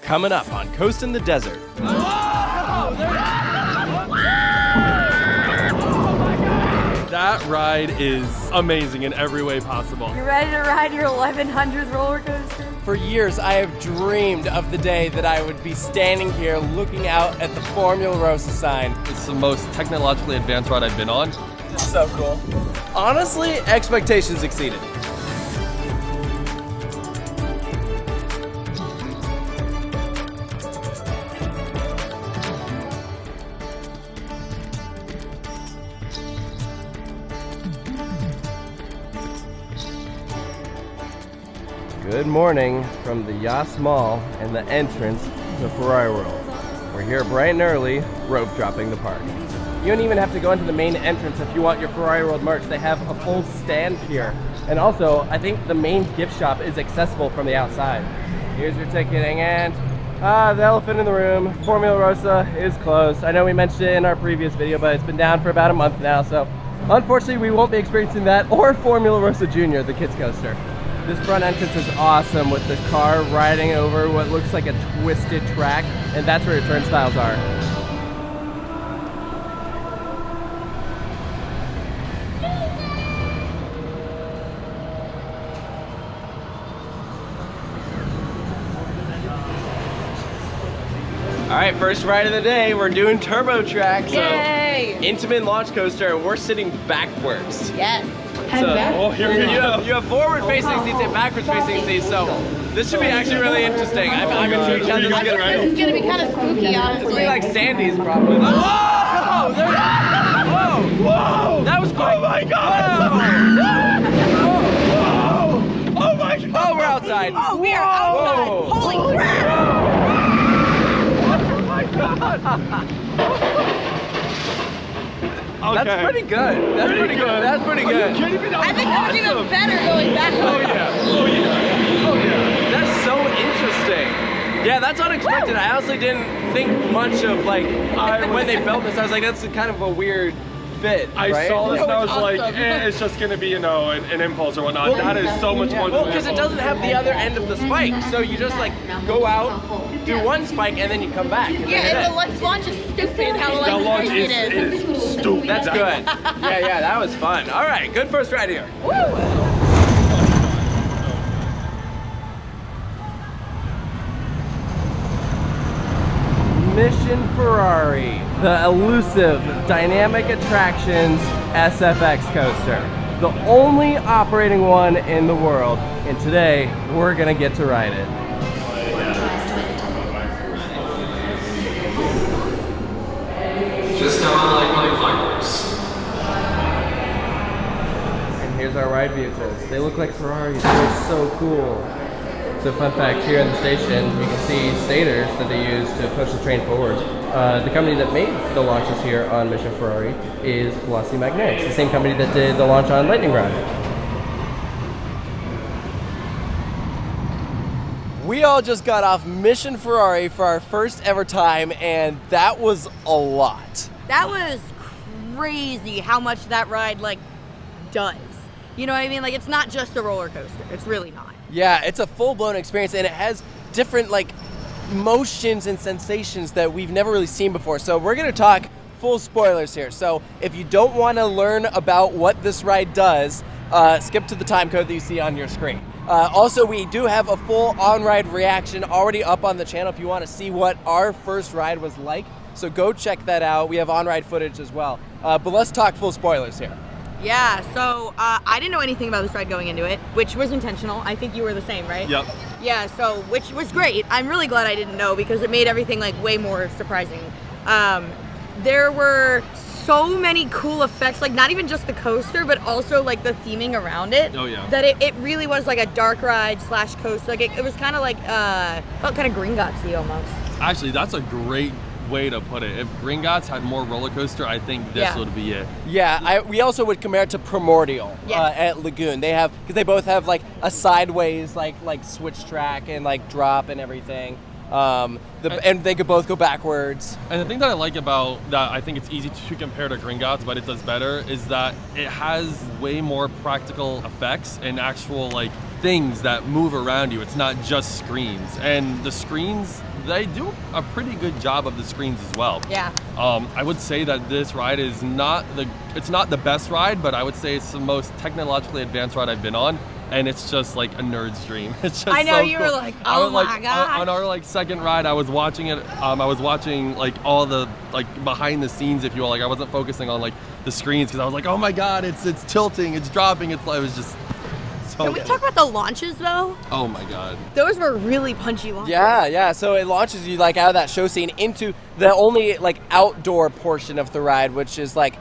Coming up on Coastin the Desert. That ride is amazing in every way possible. You ready to ride your 1100th roller coaster? For years, I have dreamed of the day that I would be standing here looking out at the Formula Rosa sign. It's the most technologically advanced ride I've been on. It's so cool. Honestly, expectations exceeded. Good morning from the Yas Mall and the entrance to Ferrari World. We're here bright and early, rope dropping the park. You don't even have to go into the main entrance if you want your Ferrari World merch. They have a full stand here. And also, I think the main gift shop is accessible from the outside. Here's your ticketing and the elephant in the room, Formula Rosa is closed. I know we mentioned it in our previous video, but it's been down for about a month now, so unfortunately we won't be experiencing that or Formula Rosa Junior, the kids coaster. This front entrance is awesome with the car riding over what looks like a twisted track, and that's where your turnstiles are. All right, first ride of the day, we're doing Turbo Track. Yay! So, Intamin launch coaster, and we're sitting backwards. Yes. So, here we go. You have forward-facing seats and backwards-facing seats, so this should be actually really interesting. I'm intrigued how this is going to ride. It's going to be kind of spooky, honestly. It'll be like Sandy's probably. Whoa! Whoa! Whoa! That was quick. Oh my God! Whoa! Whoa! Oh my God! Oh, we're outside. Oh, we are outside. Whoa. Holy crap! Oh my God! Okay. That's pretty good. That's pretty good. That's pretty good. I think that was even better going backwards. Oh yeah. Oh yeah. Oh yeah. That's so interesting. Yeah, that's unexpected. I honestly didn't think much of like when they built this. I was like, that's kind of a weird fit. I right? saw this and I was Awesome. like, it's just gonna be, an impulse or whatnot. Well, that is so much more Well, than because it doesn't have the other end of the spike, so you just like go out, do one spike, and then you come back. And Yeah, then and the launch is stupid how That launch crazy it is. is stupid. That's good. Yeah, that was fun. All right, good first ride here. Mission Ferrari, the elusive Dynamic Attractions SFX coaster. The only operating one in the world, and today we're gonna get to ride it. Just how I like my fireworks. And here's our ride vehicles. They look like Ferraris, they're so cool. So fun fact, here in the station, you can see stators that they use to push the train forward. The company that made the launches here on Mission Ferrari is Velocity Magnetics, the same company that did the launch on Lightning Rod. We all just got off Mission Ferrari for our first ever time, and that was a lot. That was crazy how much that ride does. You know what I mean? Like, it's not just a roller coaster. It's really not. Yeah, it's a full-blown experience, and it has different motions and sensations that we've never really seen before. So we're gonna talk full spoilers here. So if you don't want to learn about what this ride does, skip to the time code that you see on your screen. Also, we do have a full on-ride reaction already up on the channel if you want to see what our first ride was like. So go check that out. We have on-ride footage as well. But let's talk full spoilers here. Yeah, so I didn't know anything about this ride going into it, which was intentional. I think you were the same, right? Yep. Yeah, so which was great. I'm really glad I didn't know because it made everything way more surprising. There were so many cool effects, not even just the coaster, but also the theming around it. Oh, yeah. That it really was a dark ride / coaster. It was kind of felt kind of Gringotts-y almost. Actually, that's a great way to put it. If Gringotts had more roller coaster, I think this would be it. Yeah, we also would compare it to Primordial at Lagoon. They have, because they both have a sideways switch track and drop and everything. And they could both go backwards. And the thing that I like about that, I think it's easy to compare to Gringotts, but it does better, is that it has way more practical effects and actual things that move around you. It's not just screens. And the screens, they do a pretty good job of the screens as well. Yeah. I would say that this ride is it's not the best ride, but I would say it's the most technologically advanced ride I've been on. And it's just like a nerd's dream. It's just I know, so you cool. were like, oh my God. On our like second ride, I was watching it. I was watching like all the like behind the scenes, if you will. Like I wasn't focusing on like the screens because I was like, oh my God, it's tilting, it's dropping. It was just so Can we talk about the launches though? Oh my God. Those were really punchy launches. Yeah. So it launches you like out of that show scene into the only like outdoor portion of the ride, which is like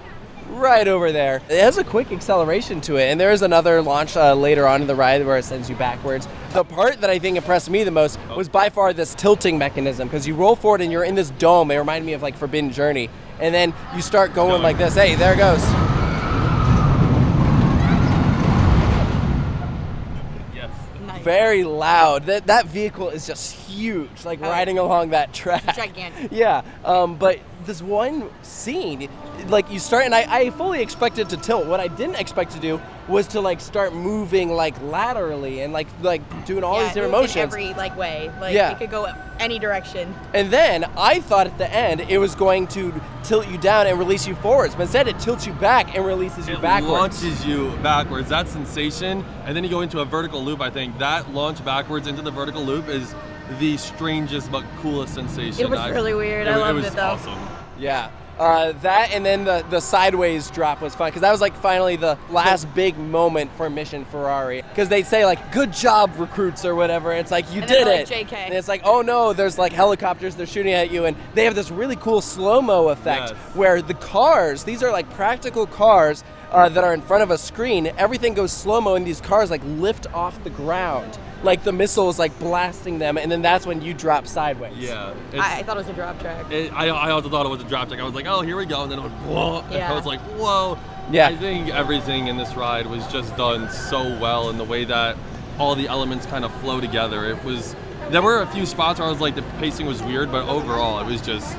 right over there. It has a quick acceleration to it, and there is another launch later on in the ride where it sends you backwards. The part that I think impressed me the most was by far this tilting mechanism, because you roll forward and you're in this dome. It reminded me of like Forbidden Journey, and then you start going like this. Hey, there it goes. Yes. Nice. Very loud. That vehicle is just huge, like riding along that track. Gigantic. Yeah, but this one scene, like you start, and I fully expected to tilt. What I didn't expect to do was to like start moving like laterally and like doing all these different motions. In every like way. Like Yeah. it could go any direction. And then I thought at the end it was going to tilt you down and release you forwards, but instead it tilts you back and releases you backwards. It launches you backwards. That sensation, and then you go into a vertical loop. I think that launch backwards into the vertical loop is the strangest but coolest sensation. It was really weird. I loved it though. Awesome. Yeah. That and then the sideways drop was fun, because that was like finally the last big moment for Mission Ferrari, because they say like good job recruits or whatever. It's like you And did then, it, like, JK. and it's like, oh no, there's like helicopters, they're shooting at you, and they have this really cool slow-mo effect. Yes. Where the cars, these are like practical cars that are in front of a screen, everything goes slow-mo and these cars like lift off the ground, like the missile is like blasting them, and then that's when you drop sideways. Yeah. I thought it was a drop track. I also thought it was a drop track. I was like, oh, here we go, and then it went whoa. And Yeah. I was like, whoa. Yeah. I think everything in this ride was just done so well, in the way that all the elements kind of flow together. There were a few spots where I was like, the pacing was weird, but overall it was just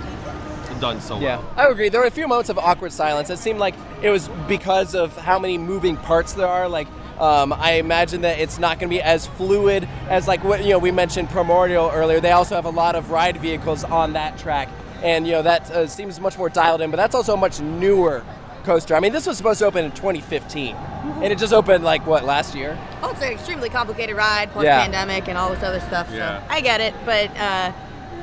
done so Yeah, well. I would agree. There were a few moments of awkward silence. It seemed like it was because of how many moving parts there are. Like, I imagine that it's not going to be as fluid as like what we mentioned Primordial earlier. They also have a lot of ride vehicles on that track, and that seems much more dialed in. But that's also a much newer coaster. I mean, this was supposed to open in 2015, and it just opened like last year. Oh, it's an extremely complicated ride, plus Yeah. pandemic and all this other stuff. Yeah. So I get it, but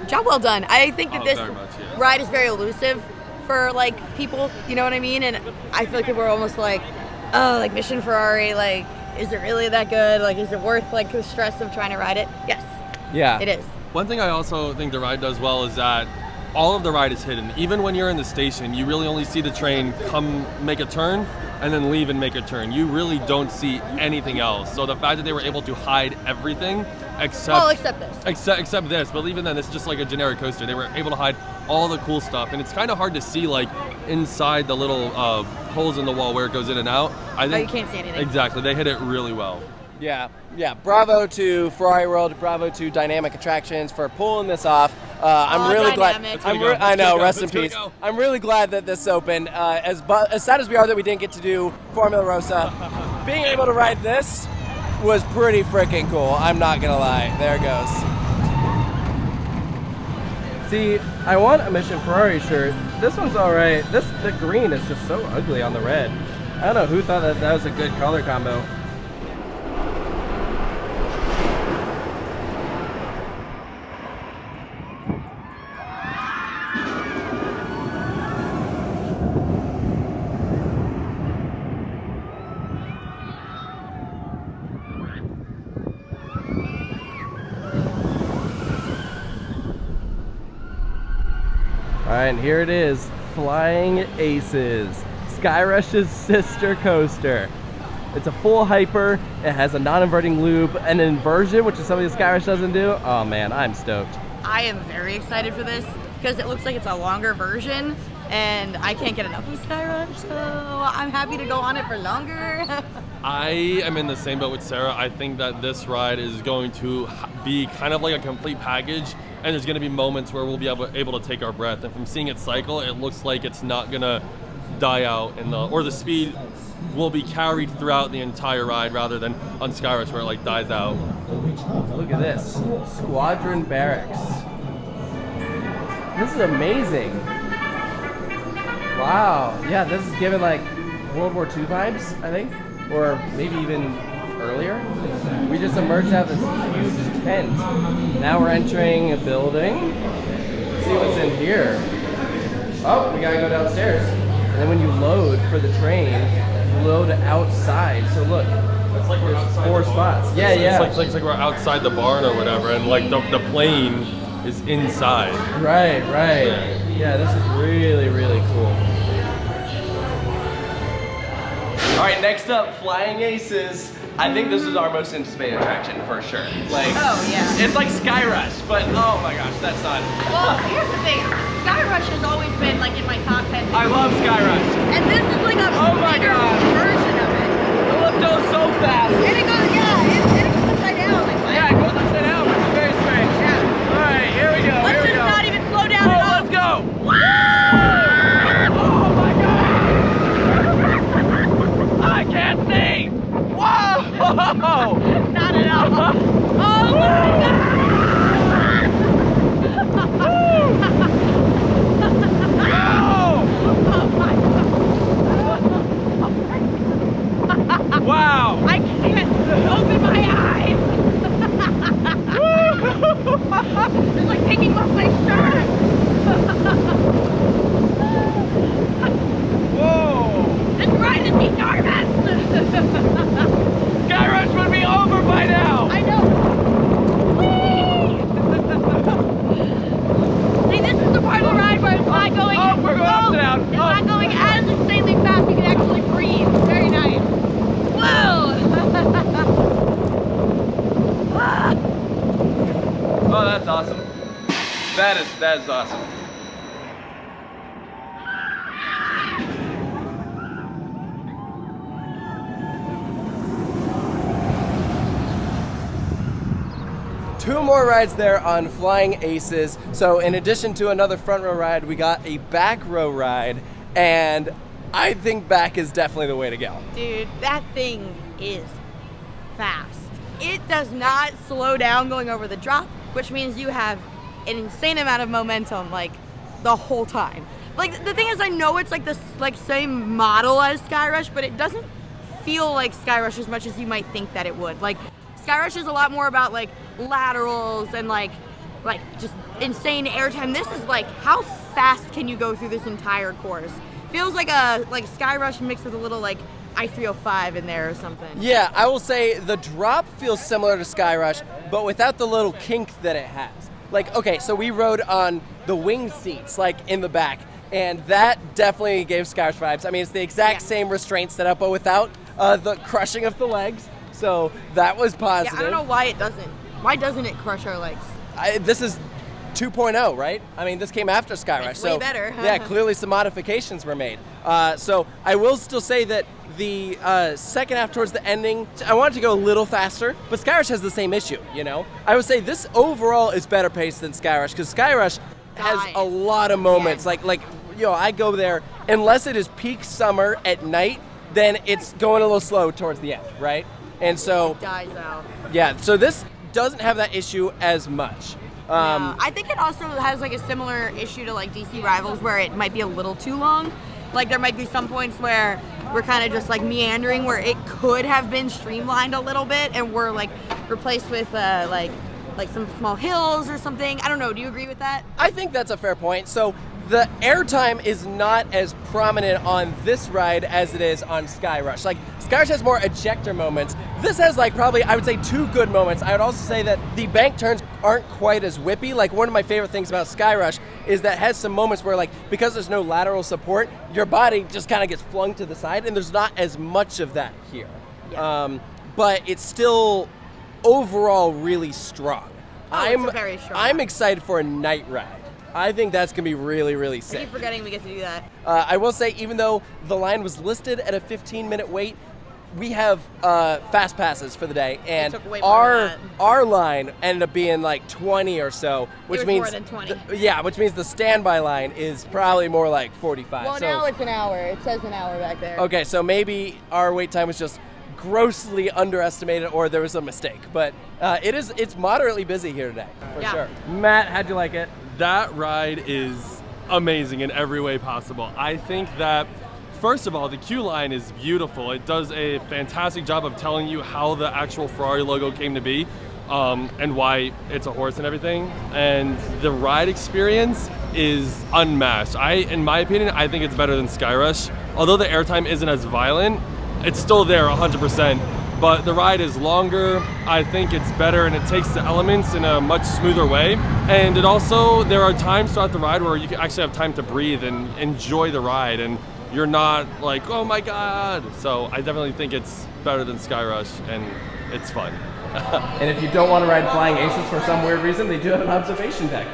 job well done. I think that Oh, this very much, yes. ride is very elusive for like people. You know what I mean? And I feel like people are almost like, oh, like Mission Ferrari. Like, is it really that good? Like, is it worth like the stress of trying to ride it? Yes, Yeah, it is. One thing I also think the ride does well is that all of the ride is hidden. Even when you're in the station, you really only see the train come make a turn and then leave and make a turn. You really don't see anything else. So the fact that they were able to hide everything except this. except this, but even then, it's just like a generic coaster. They were able to hide all the cool stuff, and it's kind of hard to see like inside the little holes in the wall where it goes in and out. I think you can't see anything. Exactly, they hit it really well. Yeah. Bravo to Ferrari World. Bravo to Dynamic Attractions for pulling this off. I'm really Dynamic. glad. I know. Rest in Let's peace. go. I'm really glad that this opened. As sad as we are that we didn't get to do Formula Rosa, being able to ride this was pretty freaking cool. I'm not gonna lie. There it goes. See, I want a Mission Ferrari shirt. This one's all right. The green is just so ugly on the red. I don't know who thought that was a good color combo. All right, and here it is, Flying Aces, Skyrush's sister coaster. It's a full hyper, it has a non-inverting loop, an inversion, which is something that Skyrush doesn't do. Oh man, I'm stoked. I am very excited for this because it looks like it's a longer version, and I can't get enough of Skyrush, so I'm happy to go on it for longer. I am in the same boat with Sarah. I think that this ride is going to be kind of like a complete package, and there's going to be moments where we'll be able to take our breath. And from seeing it cycle, it looks like it's not going to die out, or the speed will be carried throughout the entire ride rather than on Skyrush where it like dies out. Look at this. Squadron Barracks. This is amazing. Wow. Yeah, this is given like World War II vibes, I think. Or maybe even earlier. We just emerged out of this huge tent. Now we're entering a building. Let's see what's in here. Oh, we gotta go downstairs. And then when you load for the train, you load outside. So look, It's like we're outside 4 the bar. spots. Yeah, yeah. It's like we're outside the barn or whatever, and like the plane is inside. Right, right. Yeah, this is really, really cool. All right, next up, Flying Aces. I think this is our most anticipated attraction for sure. Like, Oh, yeah. it's like Skyrush, but oh my gosh, that's not. Well, here's the thing. Skyrush has always been like in my top 10. I love Skyrush. And this is like a Oh my bigger God. version of it. The lift goes so fast. And it goes, yeah, it goes upside down. Like, Yeah, it goes upside down, which is very strange. Yeah. All right, here we go. Let's Here we just go. not even slow down at Oh, all. let's go. Oh my God. I can't see. Whoa. Not at all. Oh my God. Wow. I can't open my eyes. It's like taking off my shirt. Whoa. This ride is enormous. Skyrush would be over by now. I know. Whee! See, this is the part of the ride where it's not going. Oh, we're going up and down. It's not going as insanely fast. You can actually breathe. Very nice. Whoa! Oh, that's awesome. That is awesome. Two more rides there on Flying Aces. So in addition to another front row ride, we got a back row ride, and I think back is definitely the way to go. Dude, that thing is fast. It does not slow down going over the drop, which means you have an insane amount of momentum like the whole time. Like the thing is, I know it's like this like same model as Skyrush, but it doesn't feel like Skyrush as much as you might think that it would. Like Skyrush is a lot more about like laterals and like just insane airtime. This is like how fast can you go through this entire course? Feels like a Skyrush mixed with a little like I-305 in there or something. Yeah, I will say the drop feels similar to Skyrush, but without the little kink that it has. Like, okay, so we rode on the wing seats, like in the back, and that definitely gave Skyrush vibes. I mean, it's the exact same restraint setup, but without the crushing of the legs. So that was positive. Yeah, I don't know why it doesn't. Why doesn't it crush our legs? This is 2.0, right? I mean, this came after Skyrush. It's way better. Yeah, clearly some modifications were made. So I will still say that the second half towards the ending, I wanted to go a little faster, but Skyrush has the same issue, you know? I would say this overall is better paced than Skyrush, because Skyrush has a lot of moments. Yeah. Like, you know, I go there, unless it is peak summer at night, then it's going a little slow towards the end, right? And so, It dies out. yeah, so this doesn't have that issue as much. Yeah. I think it also has like a similar issue to like DC Rivals where it might be a little too long. Like there might be some points where we're kind of just like meandering where it could have been streamlined a little bit and we're like replaced with like some small hills or something. I don't know. Do you agree with that? I think that's a fair point. So the airtime is not as prominent on this ride as it is on Skyrush. Like Skyrush has more ejector moments. This has like probably, I would say, 2 good moments. I would also say that the bank turns aren't quite as whippy. Like one of my favorite things about Skyrush is that it has some moments where like, because there's no lateral support, your body just kind of gets flung to the side and there's not as much of that here. Yeah. But it's still overall really strong. It's a very strong I'm ride. excited for a night ride. I think that's gonna be really, really I sick. keep forgetting we get to do that. I will say, even though the line was listed at a 15-minute wait, we have fast passes for the day, and took way more than that. our line ended up being like 20 or so, which was means more than 20. Which means the standby line is probably more like 45. Well, so, now it's an hour. It says an hour back there. okay, so maybe our wait time was just grossly underestimated, or there was a mistake. But it's moderately busy here today, for Yeah. sure. Matt, how'd you like it? That ride is amazing in every way possible. I think that, first of all, the queue line is beautiful. It does a fantastic job of telling you how the actual Ferrari logo came to be, and why it's a horse and everything. And the ride experience is unmatched. In my opinion, I think it's better than Skyrush. Although the airtime isn't as violent, it's still there 100%. But the ride is longer. I think it's better, and it takes the elements in a much smoother way. And it also, there are times throughout the ride where you can actually have time to breathe and enjoy the ride, and you're not like, oh my God. So I definitely think it's better than Skyrush, and it's fun. And if you don't want to ride Flying Aces for some weird reason, they do have an observation deck.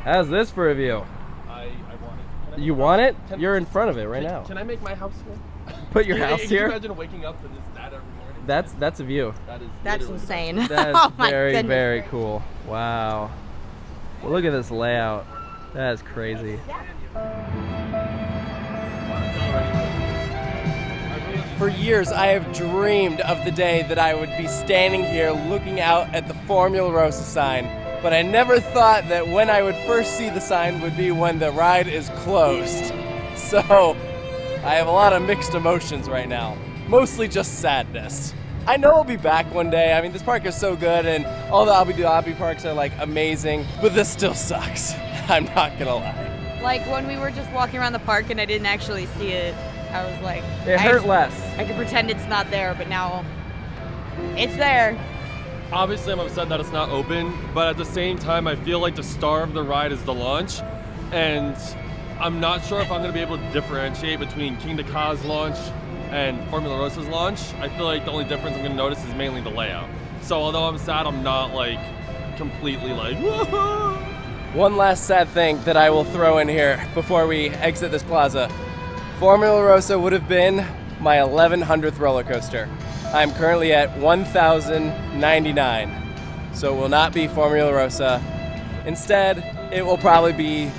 How's this for a view? I want it. You want it? You're in front of it right now. Can I make my house here? Put your house Can you here? imagine waking up to this every morning? That's a view. That's literally- insane. That's Oh my very, goodness. very cool. Wow. Well, look at this layout. That is crazy. For years, I have dreamed of the day that I would be standing here looking out at the Formula Rosa sign, but I never thought that when I would first see the sign would be when the ride is closed. So, I have a lot of mixed emotions right now. Mostly just sadness. I know I'll be back one day. I mean, this park is so good, and all the Abu Dhabi parks are like amazing, but this still sucks. I'm not gonna lie. Like when we were just walking around the park and I didn't actually see it, I was like, It hurt less. I could pretend it's not there, but now it's there. Obviously, I'm upset that it's not open, but at the same time, I feel like the star of the ride is the launch, and I'm not sure if I'm going to be able to differentiate between King de Ka's launch and Formula Rosa's launch. I feel like the only difference I'm going to notice is mainly the layout. So although I'm sad, I'm not like completely like, woohoo! One last sad thing that I will throw in here before we exit this plaza. Formula Rosa would have been my 1100th roller coaster. I'm currently at 1,099, so it will not be Formula Rosa. Instead, it will probably be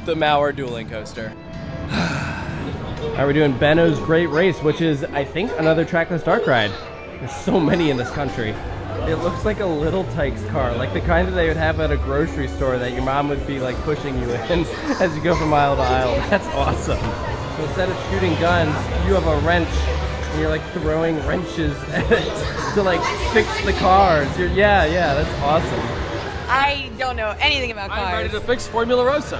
the Mauer dueling coaster. We're doing Benno's Great Race, which is, I think, another trackless dark ride. There's so many in this country. It looks like a little Tykes car, like the kind that they would have at a grocery store that your mom would be like pushing you in as you go from aisle to aisle. That's awesome. So instead of shooting guns, you have a wrench and you're like throwing wrenches to like fix the cars. Yeah, that's awesome. I don't know anything about cars. I'm ready to fix Formula Rosa.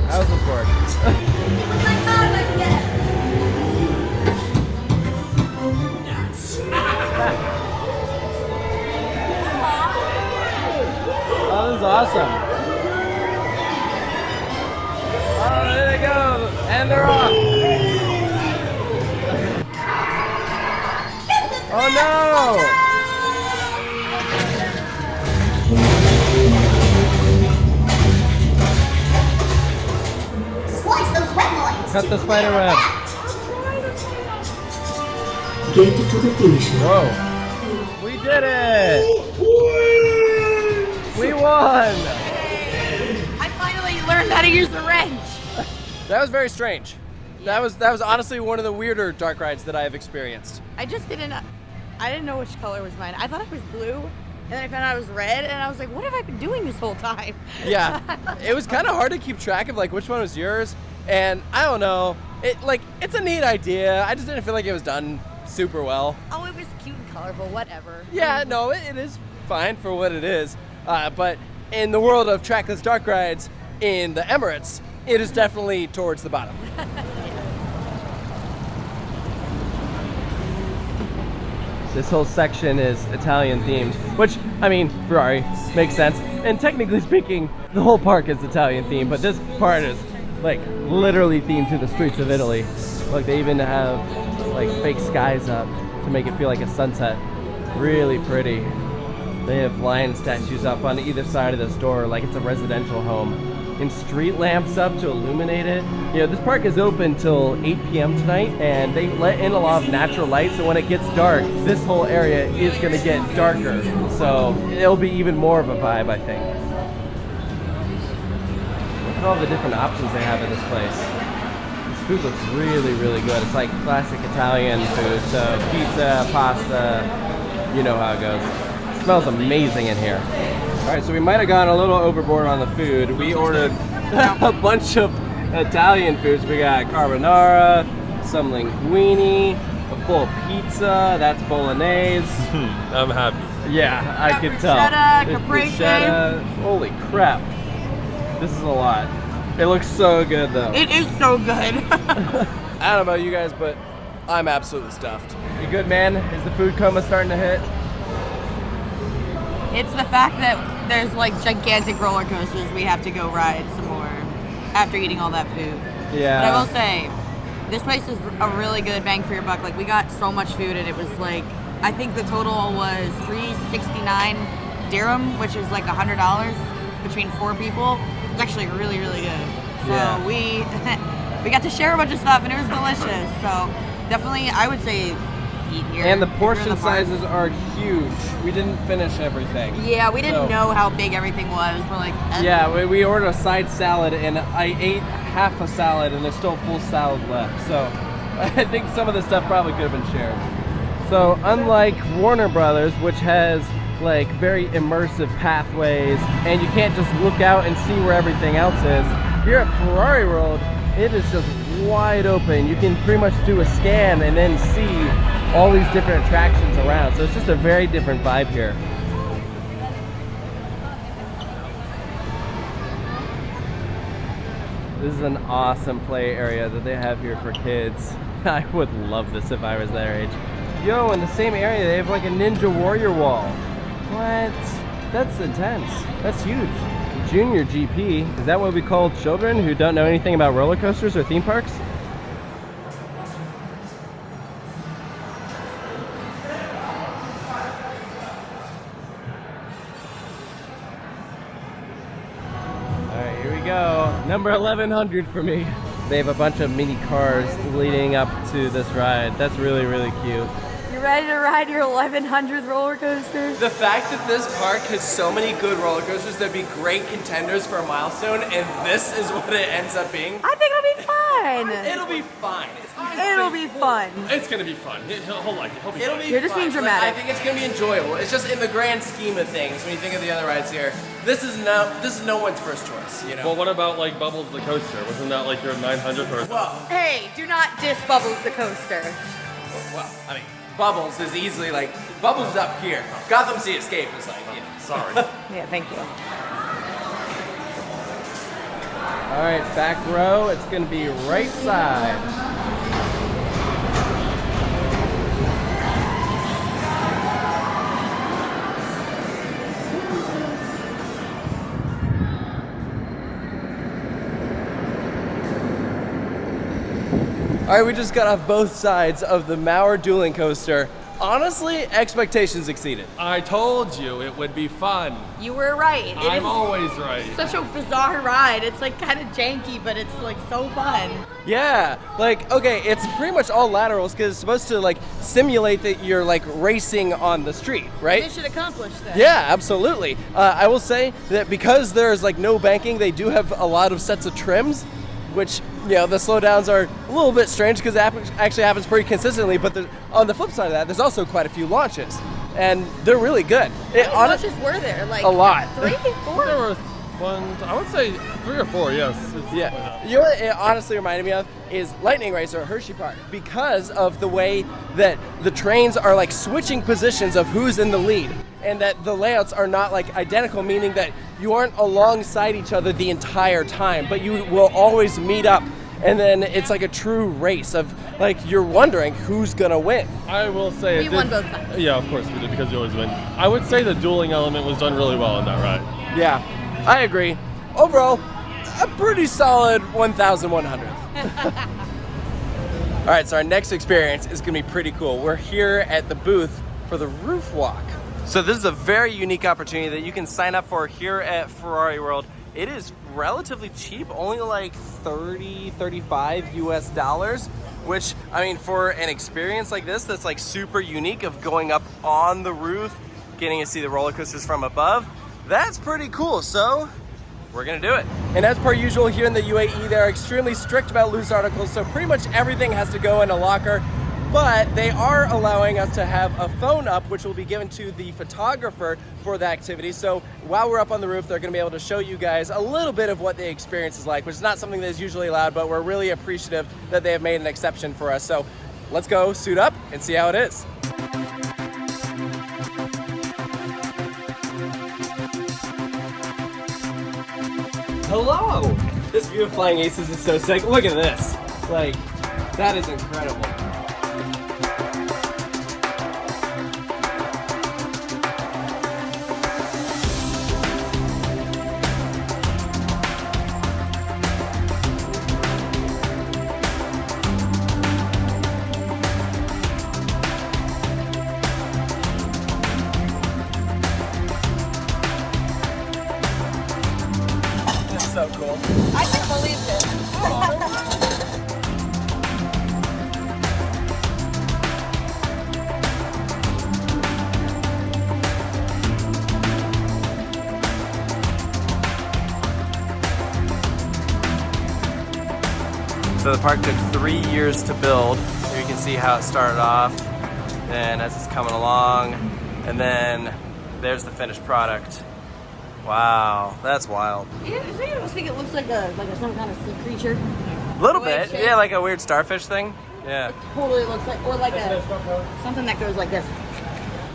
How's this work? Oh, this is awesome. Oh, there they go. And they're off. Oh no! Cut the spider web. Get to the finish line. Whoa. We did it! We won! I finally learned how to use the wrench. That was very strange. That was honestly one of the weirder dark rides that I have experienced. I didn't know which color was mine. I thought it was blue, and then I found out it was red, and I was like, what have I been doing this whole time? Yeah, it was kind of hard to keep track of like which one was yours, and I don't know. It's a neat idea. I just didn't feel like it was done super well. Oh, it was cute and colorful, whatever. Yeah, no, it is fine for what it is. But in the world of trackless dark rides in the Emirates, it is definitely towards the bottom. This whole section is Italian themed, which, I mean, Ferrari makes sense. And technically speaking, the whole park is Italian themed, but this part is like literally themed to the streets of Italy. Look, they even have like fake skies up to make it feel like a sunset. Really pretty. They have lion statues up on either side of the store like it's a residential home. and street lamps up to illuminate it. You know, this park is open till 8 p.m. tonight, and they let in a lot of natural light, so when it gets dark, this whole area is gonna get darker. So it'll be even more of a vibe, I think. Look at all the different options they have in this place. This food looks really, really good. It's like classic Italian food, so pizza, pasta, you know how it goes. It smells amazing in here. All right, so we might have gone a little overboard on the food. We ordered a bunch of Italian foods. We got carbonara, some linguine, a full pizza, that's bolognese. I'm happy. Yeah, I could tell. Caprese. Holy crap. This is a lot. It looks so good though. It is so good. I don't know about you guys, but I'm absolutely stuffed. You good, man? Is the food coma starting to hit? It's the fact that there's like gigantic roller coasters we have to go ride some more after eating all that food. Yeah. But I will say, this place is a really good bang for your buck. Like, we got so much food, and it was like, I think the total was $369 dirham, which is like $100 between 4 people. It's actually really, really good. So Yeah. we got to share a bunch of stuff, and it was delicious. So definitely, I would say eat here. And the if you're in portion park. sizes are huge. We didn't finish everything. Yeah, we didn't So- know how big everything was. We're like, Yeah, we ordered a side salad, and I ate half a salad, and there's still full salad left. So I think some of the stuff probably could have been shared. So unlike Warner Brothers, which has like very immersive pathways, and you can't just look out and see where everything else is, here at Ferrari World, it is just wide open. You can pretty much do a scan and then see all these different attractions around. So it's just a very different vibe here. This is an awesome play area that they have here for kids. I would love this if I was their age. Yo, in the same area, they have like a Ninja Warrior wall. What? That's intense. That's huge. Junior GP, is that what we call children who don't know anything about roller coasters or theme parks? Alright, here we go. Number 1100 for me. They have a bunch of mini cars leading up to this ride. That's really, really cute. you ready to ride your 1100th roller coaster? The fact that this park has so many good roller coasters that'd be great contenders for a milestone, and this is what it ends up being. I think it'll be fun. It'll be fine. It'll be fun. It's gonna be fun. He'll like it. He'll be It'll fun. be You're just fun. being dramatic. I think it's gonna be enjoyable. It's just in the grand scheme of things, when you think of the other rides here, this is no one's first choice, you know. Well, what about like Bubbles the coaster? Wasn't that like your 900th or? Well, Hey, do not diss Bubbles the coaster. I mean, Bubbles is easily like, Bubbles is up here. Gotham Sea Escape is like, you know. Sorry. Yeah, thank you. All right, back row, it's gonna be right side. All right, we just got off both sides of the Mauer dueling coaster. Honestly, expectations exceeded. I told you it would be fun. You were right. It I'm is always right. such a bizarre ride. It's like kind of janky, but it's like so fun. Yeah, like, okay, it's pretty much all laterals because it's supposed to like simulate that you're like racing on the street, right? Mission accomplished then. Yeah, absolutely. I will say that because there's like no banking, they do have a lot of sets of trims, which, you know, the slowdowns are a little bit strange because it actually happens pretty consistently, but on the flip side of that, there's also quite a few launches, and they're really good. How many launches were there? Like a lot. 3, 4? There were I would say 3 or 4, yes. Yeah. You know what it honestly reminded me of is Lightning Racer at Hershey Park, because of the way that the trains are like switching positions of who's in the lead, and that the layouts are not like identical, meaning that you aren't alongside each other the entire time, but you will always meet up, and then it's like a true race of like you're wondering who's gonna win. I will say We won both times. Yeah, of course we did, because you always win. I would say the dueling element was done really well in that ride. Yeah, I agree. Overall, a pretty solid 1,100. All right, so our next experience is gonna be pretty cool. We're here at the booth for the roof walk. So this is a very unique opportunity that you can sign up for here at Ferrari World. it is relatively cheap, only like 30, 35 US dollars, which, I mean, for an experience like this that's like super unique of going up on the roof, getting to see the roller coasters from above, that's pretty cool. So we're gonna do it. And as per usual here in the UAE, they're extremely strict about loose articles, so pretty much everything has to go in a locker. But they are allowing us to have a phone up, which will be given to the photographer for the activity. So while we're up on the roof, they're gonna be able to show you guys a little bit of what the experience is like, which is not something that is usually allowed, but we're really appreciative that they have made an exception for us. So let's go suit up and see how it is. Hello! This view of Flying Aces is so sick. Look at this. Like, that is incredible. So cool. I can't believe this. So the park took 3 years to build. Here you can see how it started off, and as it's coming along, and then there's the finished product. Wow, that's wild. Yeah, I almost think it looks like some kind of sea creature. A little bit, yeah, like a weird starfish thing. Yeah. It totally looks like, or like something that goes like this.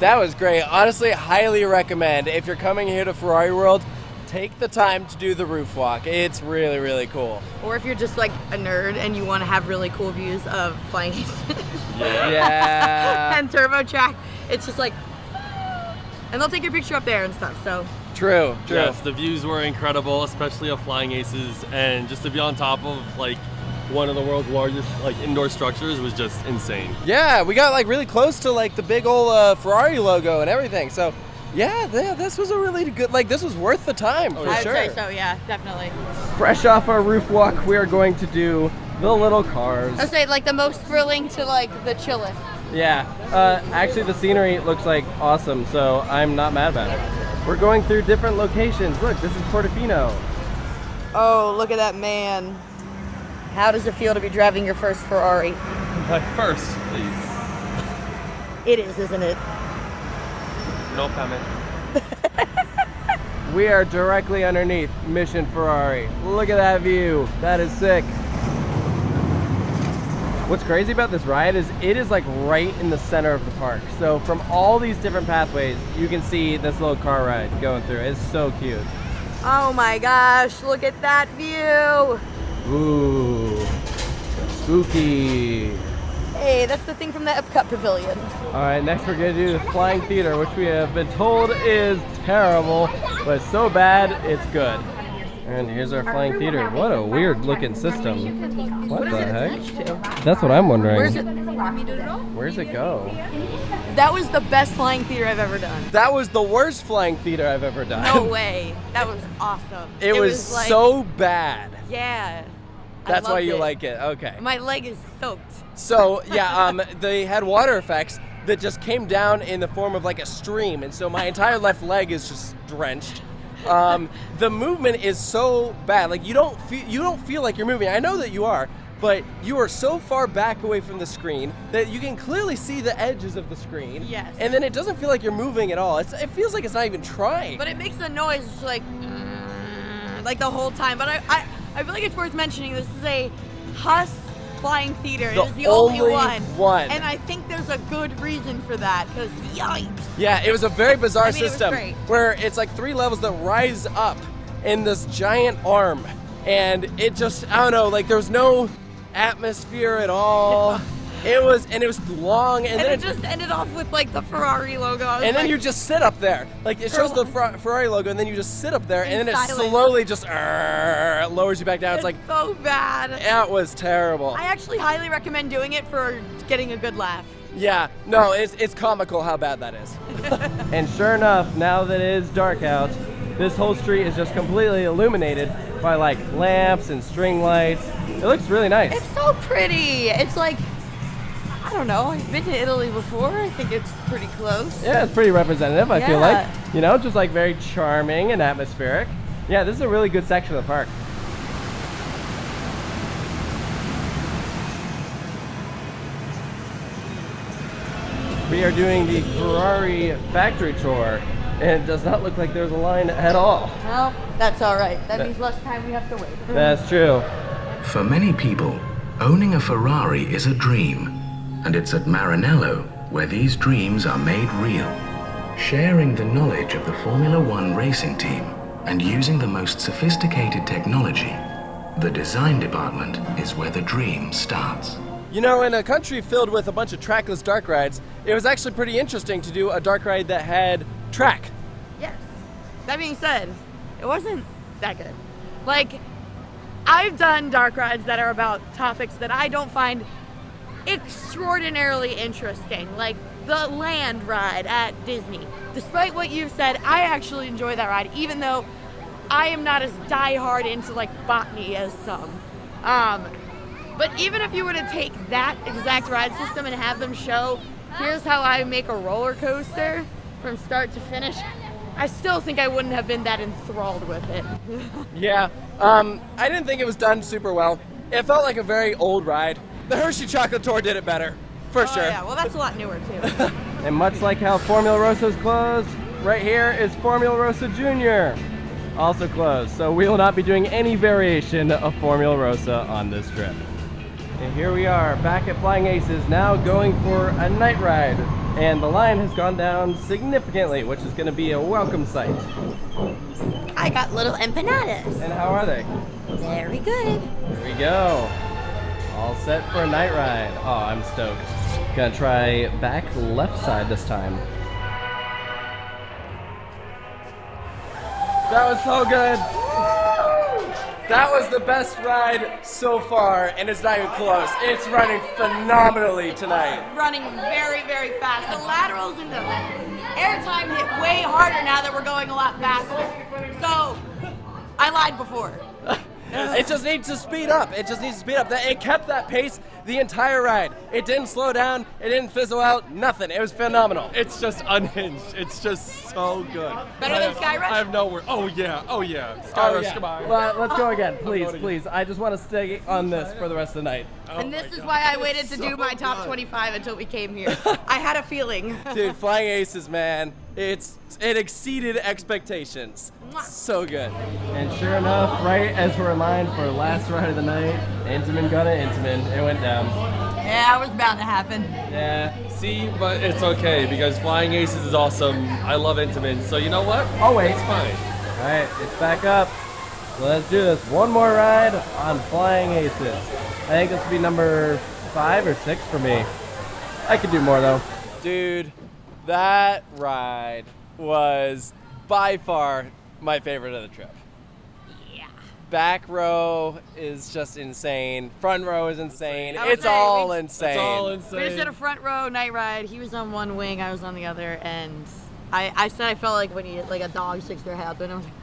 That was great. Honestly, highly recommend. If you're coming here to Ferrari World, take the time to do the roof walk. It's really, really cool. Or if you're just like a nerd and you want to have really cool views of Flying Aces. Yeah. And Turbo Track, it's just like, and they'll take your picture up there and stuff, so. True. Yes, the views were incredible, especially of Flying Aces, and just to be on top of like one of the world's largest like indoor structures was just insane. Yeah, we got like really close to like the big old Ferrari logo and everything. So yeah, this was a really good, like this was worth the time for I would sure. say so, yeah, definitely. Fresh off our roof walk, we are going to do the little cars. I'd say like the most thrilling to like the chillest. Yeah, actually the scenery looks like awesome, so I'm not mad about it. We're going through different locations. Look, this is Portofino. Oh, look at that man. How does it feel to be driving your first Ferrari? My first, please. It is, isn't it? No comment. We are directly underneath Mission Ferrari. Look at that view. That is sick. What's crazy about this ride is it is like right in the center of the park. So from all these different pathways, you can see this little car ride going through. It's so cute. Oh my gosh, look at that view. Ooh, spooky. Hey, that's the thing from the Epcot Pavilion. All right, next we're gonna do the Flying Theater, which we have been told is terrible, but so bad, it's good. And here's our Flying Theater. What a weird looking system. What the heck? That's what I'm wondering. Where's it go? That was the best Flying Theater I've ever done. That was the worst Flying Theater I've ever done. No way. That was awesome. It was like, so bad. Yeah. That's why you like it. Okay. My leg is soaked. So yeah, they had water effects that just came down in the form of like a stream, and so my entire left leg is just drenched. The movement is so bad. Like you don't feel like you're moving. I know that you are, but you are so far back away from the screen that you can clearly see the edges of the screen. Yes. And then it doesn't feel like you're moving at all. It feels like it's not even trying. But it makes the noise just like the whole time. But I feel like it's worth mentioning this is a Huss Flying Theater. It is the only one. And I think there's a good reason for that, because yikes. Yeah, it was a very bizarre system it was great. where it's like 3 levels that rise up in this giant arm. And it just, I don't know, like there was no atmosphere at all. It was long, and then it just ended off with like the Ferrari logo. And then you just sit up there, like it shows the Ferrari logo, and then you just sit up there, and then it slowly just lowers you back down. It's like so bad. That was terrible. I actually highly recommend doing it for getting a good laugh. Yeah, no, it's comical how bad that is. And sure enough, now that it is dark out, this whole street is just completely illuminated by like lamps and string lights. It looks really nice. It's so pretty. It's like, I don't know, I've been to Italy before. I think it's pretty close. Yeah, it's pretty representative, I feel like. Yeah. You know, just like very charming and atmospheric. Yeah, this is a really good section of the park. We are doing the Ferrari factory tour, and it does not look like there's a line at all. Well, that's all right. That means less time we have to wait. That's true. For many people, owning a Ferrari is a dream, and it's at Maranello where these dreams are made real. Sharing the knowledge of the Formula One racing team and using the most sophisticated technology, the design department is where the dream starts. You know, in a country filled with a bunch of trackless dark rides, it was actually pretty interesting to do a dark ride that had track. Yes. That being said, it wasn't that good. Like, I've done dark rides that are about topics that I don't find extraordinarily interesting, like the land ride at Disney. Despite what you've said, I actually enjoy that ride, even though I am not as diehard into like botany as some. But even if you were to take that exact ride system and have them show, here's how I make a roller coaster from start to finish, I still think I wouldn't have been that enthralled with it. Yeah, I didn't think it was done super well. It felt like a very old ride. The Hershey Chocolate Tour did it better, for sure. Yeah, well that's a lot newer too. And much like how Formula Rossa's closed, right here is Formula Rossa Junior, also closed. So we will not be doing any variation of Formula Rossa on this trip. And here we are, back at Flying Aces, now going for a night ride. And the line has gone down significantly, which is going to be a welcome sight. I got little empanadas. And how are they? Very good. Here we go. All set for a night ride. Oh, I'm stoked. Gonna try back left side this time. That was so good. That was the best ride so far, and it's not even close. It's running phenomenally tonight. Running very, very fast. The laterals and the airtime hit way harder now that we're going a lot faster. So, I lied before. It just needs to speed up. It just needs to speed up. It kept that pace the entire ride. It didn't slow down. It didn't fizzle out. Nothing. It was phenomenal. It's just unhinged. It's just so good. Better than Sky Rush? I have no word. Oh yeah. Sky Rush, come on. Well, let's go again, please. I just want to stay on this for the rest of the night. And this is why I waited to do my top 25 until we came here. I had a feeling. Dude, Flying Aces, man. It exceeded expectations. So good. And sure enough, right as we're in line for last ride of the night, Intamin got it, Intamin. It went down. Yeah, it was bound to happen. Yeah. See, but it's okay because Flying Aces is awesome. I love Intamin, so you know what? Always. It's fine. All right, it's back up. So let's do this. One more ride on Flying Aces. I think this will be number 5 or 6 for me. I could do more though. Dude, that ride was by far my favorite of the trip. Yeah. Back row is just insane. Front row is insane. I would It's say all we- insane. It's all We just did insane. a front row night ride. He was on one wing, I was on the other, and I said I felt like when like a dog sticks their head up, and I was like,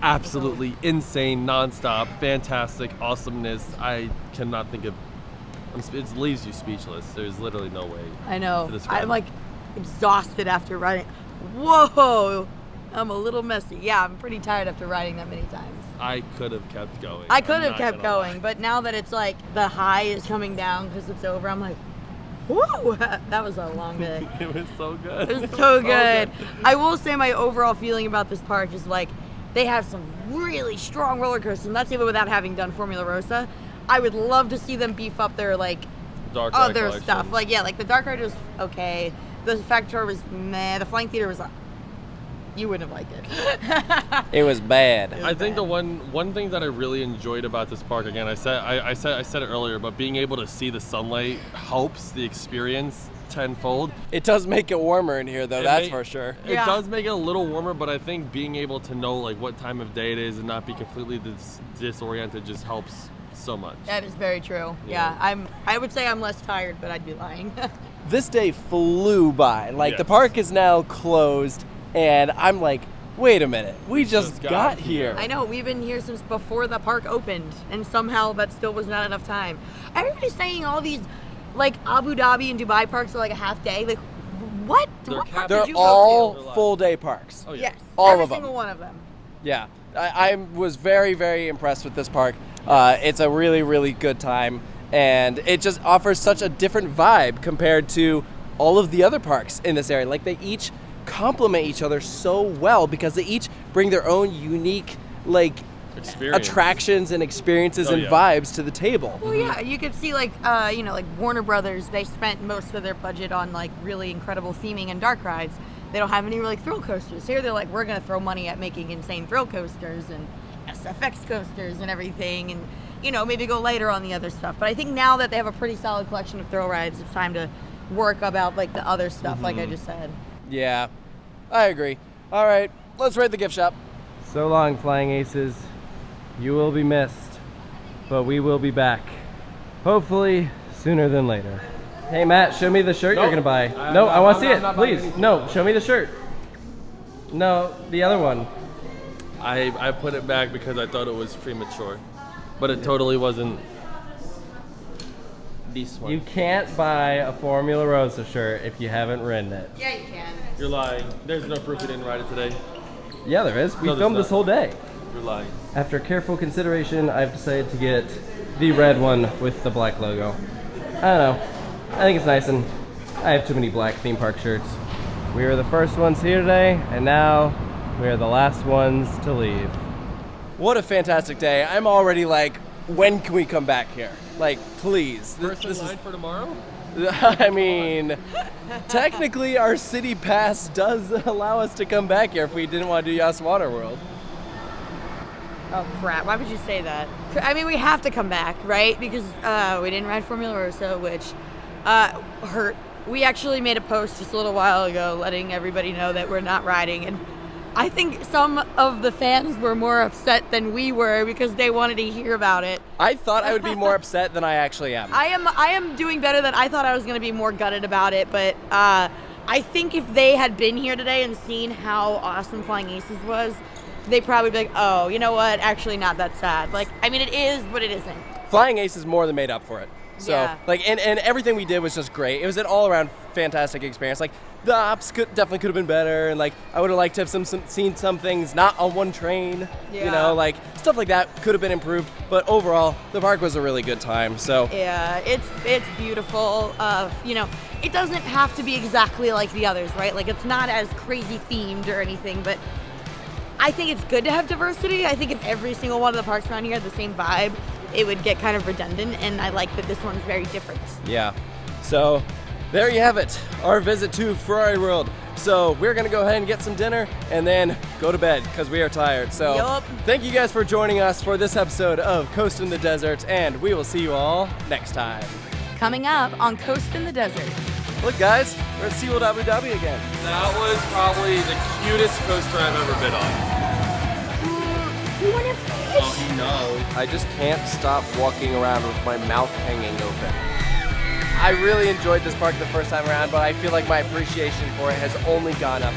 Absolutely insane, nonstop, fantastic, awesomeness. I cannot think of. It leaves you speechless. There's literally no way. I know. to describe I'm it. like exhausted after riding. Whoa! I'm a little messy. Yeah, I'm pretty tired after riding that many times. I could have kept going. I could I'm have not kept gonna lie. going, but now that it's like the high is coming down because it's over, I'm like, whoa! That was a long day. It was so good. It was so good. I will say my overall feeling about this park is like they have some really strong roller coasters, and that's even without having done Formula Rossa. I would love to see them beef up their like Dark Ride other collection. stuff. Like yeah, like the Dark Ride was okay. The Factory Tour was meh. The Flying Theater was you wouldn't have liked it. It was bad. I think the one thing that I really enjoyed about this park, again, I said it earlier, but being able to see the sunlight helps the experience tenfold. It does make it warmer in here though, It that's may- for sure. It Yeah. does make it a little warmer, but I think being able to know like what time of day it is and not be completely disoriented just helps so much. That is very true. Yeah. Yeah, I would say I'm less tired, but I'd be lying. This day flew by. Like the Yes. park is now closed and I'm like Wait a minute. We just got here. I know, we've been here since before the park opened, and somehow that still was not enough time. Everybody's saying all these, like, Abu Dhabi and Dubai parks are like a half day. Like, what? What park They're did you all go to? full day parks. Oh, yeah. Yes, all every of them. single one of them. Yeah, I was very, very impressed with this park. It's a really, really good time, and it just offers such a different vibe compared to all of the other parks in this area. Like, they each complement each other so well because they each bring their own unique, like, attractions and experiences and vibes to the table. Well, yeah, you could see, like, like Warner Brothers, they spent most of their budget on, like, really incredible theming and dark rides. They don't have any, like, thrill coasters. Here they're like, we're going to throw money at making insane thrill coasters and SFX coasters and everything, and, maybe go later on the other stuff. But I think now that they have a pretty solid collection of thrill rides, it's time to work about, like, the other stuff, like I just said. Yeah, I agree. All right, let's raid the gift shop. So long, Flying Aces. You will be missed, but we will be back. Hopefully sooner than later. Hey, Matt, show me the shirt you're gonna buy. No, I want to see it, please. No, show me the shirt. No, the other one. I put it back because I thought it was premature, but it totally wasn't. This one. You can't buy a Formula Rosa shirt if you haven't ridden it. Yeah, you can. You're lying. There's no proof you didn't ride it today. Yeah, there is. We No, there's filmed not. this whole day. You're lying. After careful consideration, I've decided to get the red one with the black logo. I don't know. I think it's nice, and I have too many black theme park shirts. We were the first ones here today, and now we are the last ones to leave. What a fantastic day. I'm already like, when can we come back here? Like, please. First in line for tomorrow? I mean, technically our city pass does allow us to come back here if we didn't want to do Yas Water World. Oh, crap. Why would you say that? I mean, we have to come back, right? Because we didn't ride Formula Rosa, which hurt. We actually made a post just a little while ago letting everybody know that we're not riding, and I think some of the fans were more upset than we were because they wanted to hear about it. I thought I would be more upset than I actually am. I am doing better than I thought. I was going to be more gutted about it, but I think if they had been here today and seen how awesome Flying Aces was, they'd probably be like, oh, you know what? Actually not that sad. Like, I mean, it is, but it isn't. Flying Aces more than made up for it. So, Yeah. like, and everything we did was just great. It was an all-around fantastic experience. Like, the ops definitely could have been better, and like, I would have liked to have seen some things not on one train. You Yeah. know, like, stuff like that could have been improved. But overall, the park was a really good time. So, Yeah, it's beautiful. It doesn't have to be exactly like the others, right? Like, it's not as crazy themed or anything, but I think it's good to have diversity. I think if every single one of the parks around here had the same vibe, it would get kind of redundant, and I like that this one's very different. yeah. So, there you have it. Our visit to Ferrari World. So, we're going to go ahead and get some dinner and then go to bed because we are tired. So, Yup. Thank you guys for joining us for this episode of Coast in the Desert, and we will see you all next time. Coming up on Coast in the Desert. Look, guys, we're at SeaWorld Abu Dhabi again. That was probably the cutest coaster I've ever been on. You want to fish? Oh, no. I just can't stop walking around with my mouth hanging open. I really enjoyed this park the first time around, but I feel like my appreciation for it has only gone up.